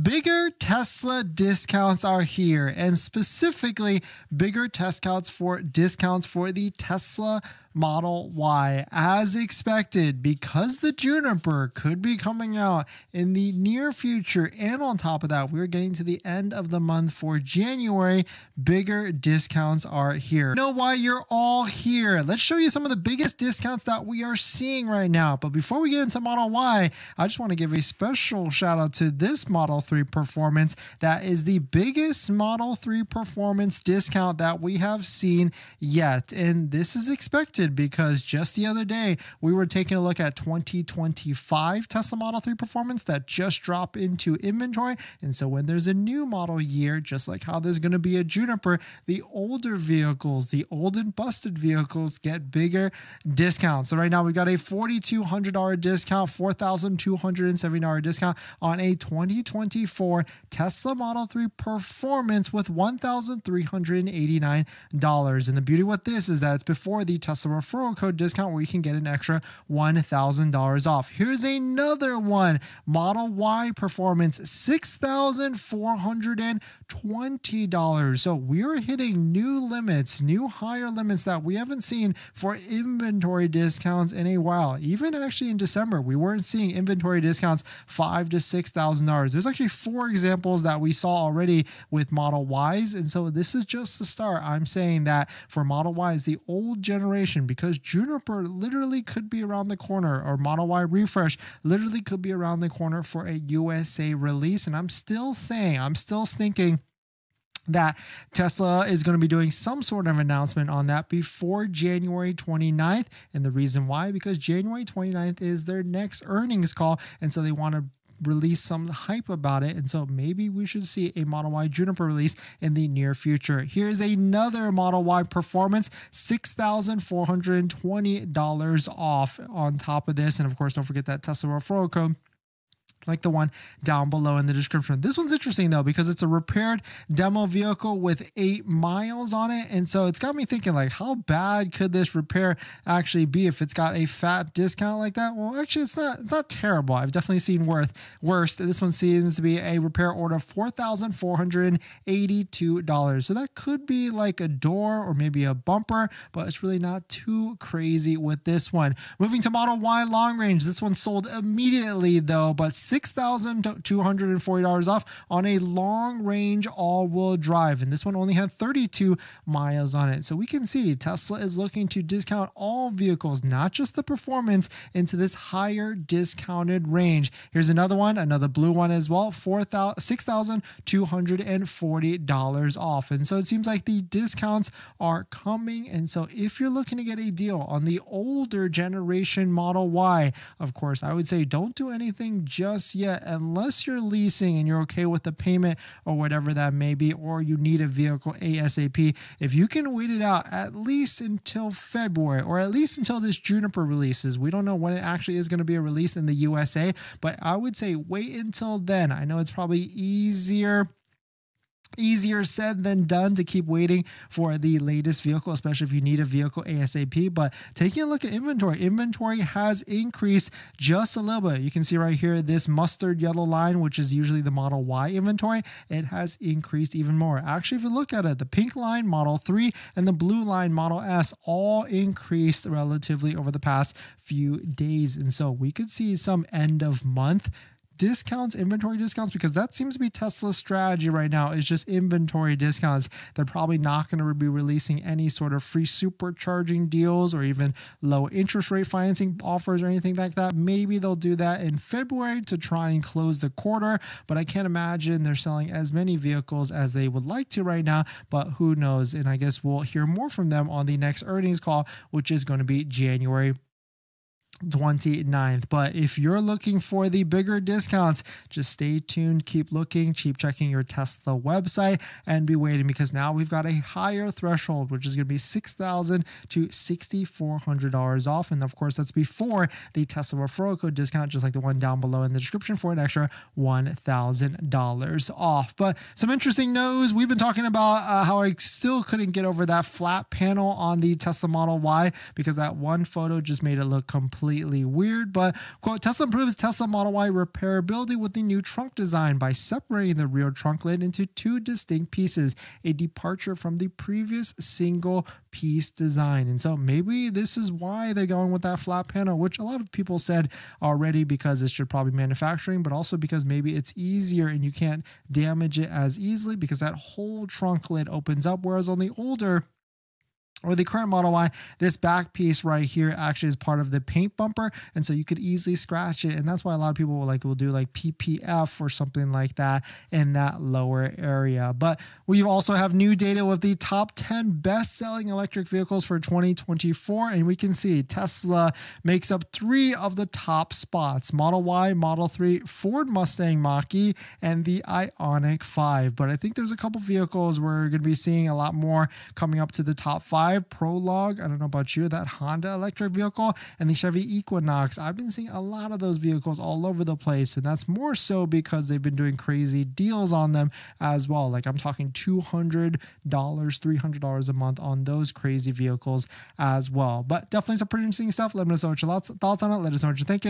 Bigger Tesla discounts are here, and specifically bigger discounts for the Tesla Model Y as expected, because the Juniper could be coming out in the near future. And on top of that, we're getting to the end of the month for January. Bigger discounts are here. You know why you're all here? Let's show you some of the biggest discounts that we are seeing right now. But before we get into Model Y, I just want to give a special shout out to this Model 3 Performance. That is the biggest Model 3 Performance discount that we have seen yet. And this is expected because just the other day we were taking a look at 2025 Tesla Model 3 Performance that just dropped into inventory. And so when there's a new model year, just like how there's going to be a Juniper, the older vehicles, the old and busted vehicles get bigger discounts. So right now we've got a $4,200 discount, $4,270 discount on a 2024 Tesla Model 3 Performance with $1,389. And the beauty with this is that it's before the Tesla referral code discount where you can get an extra $1,000 off. Here's another one, Model Y Performance, $6,420. So we're hitting new limits, new higher limits that we haven't seen for inventory discounts in a while. Even actually in December, we weren't seeing inventory discounts $5,000 to $6,000. There's actually 4 examples that we saw already with Model Ys. And so this is just the start. I'm saying that for Model Ys, the old generation, because Juniper literally could be around the corner, or Model Y refresh literally could be around the corner for a USA release. And I'm still thinking that Tesla is going to be doing some sort of announcement on that before January 29th. And the reason why, because January 29th is their next earnings call. And so they want to release some hype about it. And so maybe we should see a Model Y Juniper release in the near future. Here's another Model Y Performance, $6,420 off on top of this. And of course, don't forget that Tesla referral code, like the one down below in the description. This one's interesting though, because it's a repaired demo vehicle with 8 miles on it. And so it's got me thinking, like, how bad could this repair actually be if it's got a fat discount like that? Well, actually it's not terrible. I've definitely seen worse. This one seems to be a repair order of $4,482. So that could be like a door or maybe a bumper, but it's really not too crazy with this one. Moving to Model Y long range. This one sold immediately though, but $6,240 off on a long range all-wheel drive. And this one only had 32 miles on it. So we can see Tesla is looking to discount all vehicles, not just the Performance, into this higher discounted range. Here's another one, another blue one as well, $6,240 off. And so it seems like the discounts are coming. And so if you're looking to get a deal on the older generation Model Y, of course, I would say don't do anything just yet unless you're leasing and you're okay with the payment or whatever that may be, or you need a vehicle ASAP. If you can wait it out at least until February, or at least until this Juniper releases. We don't know when it actually is going to be a release in the USA, but I would say wait until then. I know it's probably easier said than done to keep waiting for the latest vehicle, especially if you need a vehicle ASAP. But taking a look at inventory has increased just a little bit. You can see right here, this mustard yellow line, which is usually the Model Y inventory, it has increased even more. Actually, if you look at it, the pink line, Model 3, and the blue line, Model S, all increased relatively over the past few days. And so we could see some end of month discounts, inventory discounts, because that seems to be Tesla's strategy right now, is just inventory discounts. They're probably not going to be releasing any sort of free supercharging deals or even low interest rate financing offers or anything like that. Maybe they'll do that in February to try and close the quarter, but I can't imagine they're selling as many vehicles as they would like to right now, but who knows? And I guess we'll hear more from them on the next earnings call, which is going to be January 29th. But if you're looking for the bigger discounts, just stay tuned, keep looking, keep checking your Tesla website, and be waiting, because now we've got a higher threshold, which is going to be $6,000 to $6,400 off. And of course, that's before the Tesla referral code discount, just like the one down below in the description, for an extra $1,000 off. But some interesting news. We've been talking about how I still couldn't get over that flat panel on the Tesla Model Y, because that one photo just made it look completely completely weird. But quote, Tesla improves Tesla Model Y repairability with the new trunk design by separating the rear trunk lid into two distinct pieces, a departure from the previous single piece design. And so maybe this is why they're going with that flat panel, which a lot of people said already, because it should probably be manufacturing, but also because maybe it's easier and you can't damage it as easily because that whole trunk lid opens up, whereas on the older or the current Model Y, this back piece right here actually is part of the paint bumper, and so you could easily scratch it, and that's why a lot of people will do like PPF or something like that in that lower area. But we also have new data with the top 10 best-selling electric vehicles for 2024, and we can see Tesla makes up 3 of the top spots: Model Y, Model 3, Ford Mustang Mach-E, and the Ioniq 5. But I think there's a couple vehicles we're going to be seeing a lot more coming up to the top 5. Prologue, I don't know about you, that Honda electric vehicle, and the Chevy Equinox. I've been seeing a lot of those vehicles all over the place, and that's more so because they've been doing crazy deals on them as well. Like I'm talking $200, $300 a month on those crazy vehicles as well. But definitely some pretty interesting stuff. Let me know what your thoughts on it. Let us know what you're thinking.